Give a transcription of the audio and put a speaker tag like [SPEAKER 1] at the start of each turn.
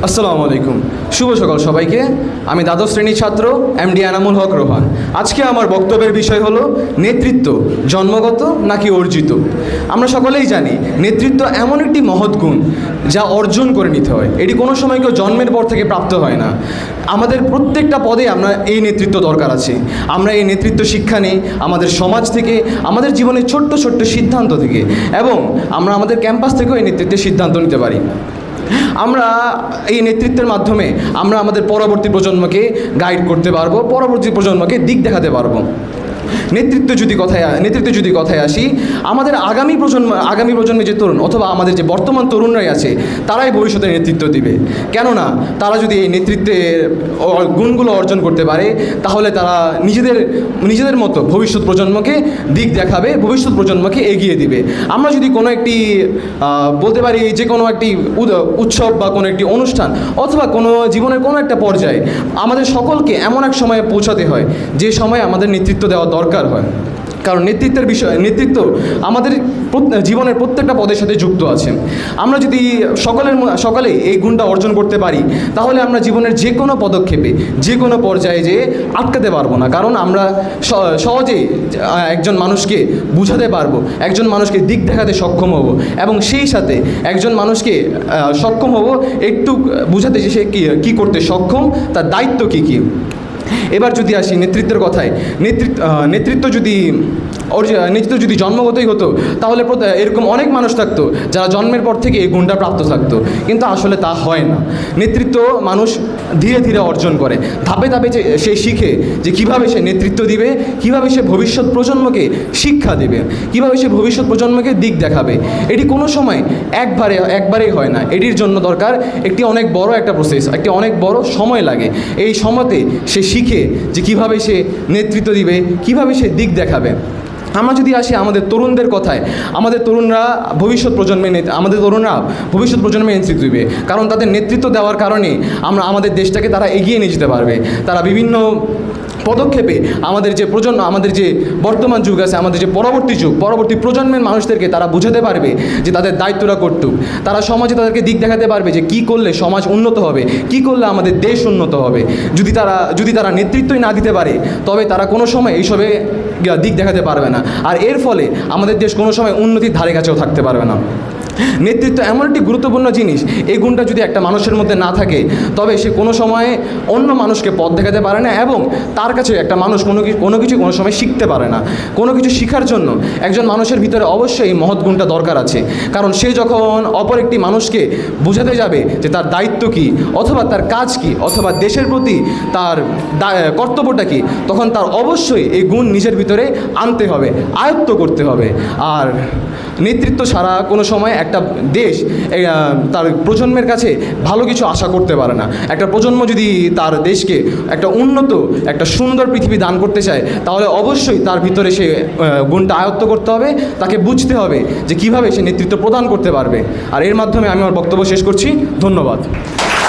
[SPEAKER 1] আসসালামু আলাইকুম। শুভ সকাল সবাইকে। আমি দ্বাদশ শ্রেণীর ছাত্র এমডি এনামুল হক রোহান। আজকে আমার বক্তব্যের বিষয় হলো নেতৃত্ব জন্মগত নাকি অর্জিত। আমরা সকলেই জানি নেতৃত্ব এমন একটি মহৎ গুণ যা অর্জন করে নিতে হয়। এটি কোনো সময় কেউ জন্মের পর থেকে প্রাপ্ত হয় না। আমাদের প্রত্যেকটা পদে আমরা এই নেতৃত্ব দরকার আছে। আমরা এই নেতৃত্ব শিক্ষা নিই আমাদের সমাজ থেকে, আমাদের জীবনের ছোট্ট ছোট্ট সিদ্ধান্ত থেকে, এবং আমরা আমাদের ক্যাম্পাস থেকেও এই নেতৃত্বের সিদ্ধান্ত নিতে পারি। আমরা এই নেতৃত্বের মাধ্যমে আমরা আমাদের পরবর্তী প্রজন্মকে গাইড করতে পারবো, পরবর্তী প্রজন্মকে দিক দেখাতে পারবো। নেতৃত্ব যদি কথায় আসি, আমাদের আগামী প্রজন্মে যে তরুণ অথবা আমাদের যে বর্তমান তরুণরাই আছে, তারাই ভবিষ্যতে নেতৃত্ব দিবে। কেননা তারা যদি এই নেতৃত্বের গুণগুলো অর্জন করতে পারে, তাহলে তারা নিজেদের মতো ভবিষ্যৎ প্রজন্মকে দিক দেখাবে, ভবিষ্যৎ প্রজন্মকে এগিয়ে দিবে। আমরা যদি কোনো একটি বলতে পারি যে কোনো একটি উৎসব বা কোনো একটি অনুষ্ঠান অথবা কোনো জীবনের কোনো একটা পর্যায়ে আমাদের সকলকে এমন এক সময়ে পৌঁছাতে হয় যে সময় আমাদের নেতৃত্ব দেওয়া দরকার হয়। কারণ নেতৃত্ব আমাদের জীবনের প্রত্যেকটা পদের সাথে যুক্ত আছে। আমরা যদি সকলে এই গুণটা অর্জন করতে পারি, তাহলে আমরা জীবনের যে কোনো পদক্ষেপে যে কোনো পর্যায়ে যেয়ে আটকাতে পারবো না। কারণ আমরা সহজেই একজন মানুষকে বুঝাতে পারবো, একজন মানুষকে দিক দেখাতে সক্ষম হব, এবং সেই সাথে একজন মানুষকে সক্ষম হব একটু বুঝাতে যে সে কী করতে সক্ষম, তার দায়িত্ব কী। এবার যদি আসি নেতৃত্বের কথায়, নেতৃত্ব যদি জন্মগতই হতো, তাহলে এরকম অনেক মানুষ থাকতো যারা জন্মের পর থেকে এই গুণটা প্রাপ্ত থাকতো। কিন্তু আসলে তা হয় না। নেতৃত্ব মানুষ ধীরে ধীরে অর্জন করে, ধাপে ধাপে সে শিখে যে কীভাবে সে নেতৃত্ব দিবে, কীভাবে সে ভবিষ্যৎ প্রজন্মকে শিক্ষা দেবে, কীভাবে সে ভবিষ্যৎ প্রজন্মকে দিক দেখাবে। এটি কোনো সময় একবারেই হয় না। এটির জন্য দরকার একটি অনেক বড় একটা প্রসেস, একটি অনেক বড় সময় লাগে। এই সময়তে সে শিখে যে কীভাবে সে নেতৃত্ব দিবে, কীভাবে সে দিক দেখাবে। আমরা যদি আসি আমাদের তরুণদের কথায়, আমাদের তরুণরা ভবিষ্যৎ প্রজন্মে নেতৃত্ব দিবে। কারণ তাদের নেতৃত্ব দেওয়ার কারণে আমাদের দেশটাকে তারা এগিয়ে নিয়ে যেতে পারবে। তারা বিভিন্ন পদক্ষেপে আমাদের যে বর্তমান যুগ আছে, আমাদের যে পরবর্তী প্রজন্মের মানুষদেরকে তারা বুঝাতে পারবে যে তাদের দায়িত্বটা কর্তব্য। তারা সমাজে তাদেরকে দিক দেখাতে পারবে যে কী করলে সমাজ উন্নত হবে, কী করলে আমাদের দেশ উন্নত হবে। যদি তারা নেতৃত্বই না দিতে পারে, তবে তারা কোনো সময় এইসবে দিক দেখাতে পারবে না। আর এর ফলে আমাদের দেশ কোনো সময় উন্নতির ধারে কাছেও থাকতে পারবে না। নেতৃত্ব এমন একটি গুরুত্বপূর্ণ জিনিস, এই গুণটা যদি একটা মানুষের মধ্যে না থাকে, তবে সে কোনো সময়ে অন্য মানুষকে পথ দেখাতে পারে না, এবং তার কাছে একটা মানুষ কোনো সময় শিখতে পারে না। কোনো কিছু শেখার জন্য একজন মানুষের ভিতরে অবশ্যই এই মহৎ গুণটা দরকার আছে। কারণ সে যখন অপর একটি মানুষকে বোঝাতে যাবে যে তার দায়িত্ব কী, অথবা তার কাজ কী, অথবা দেশের প্রতি তার কর্তব্যটা কী, তখন তার অবশ্যই এই গুণ নিজের ভিতরে আনতে হবে, আয়ত্ত করতে হবে। আর নেতৃত্ব ছাড়া কোনো সময় একটা দেশ তার প্রজন্মের কাছে ভালো কিছু আশা করতে পারে না। একটা প্রজন্ম যদি তার দেশকে একটা উন্নত, একটা সুন্দর পৃথিবী দান করতে চায়, তাহলে অবশ্যই তার ভিতরে সে গুণটা আয়ত্ত করতে হবে, তাকে বুঝতে হবে যে কীভাবে সে নেতৃত্ব প্রদান করতে পারবে। আর এর মাধ্যমে আমি আমার বক্তব্য শেষ করছি। ধন্যবাদ।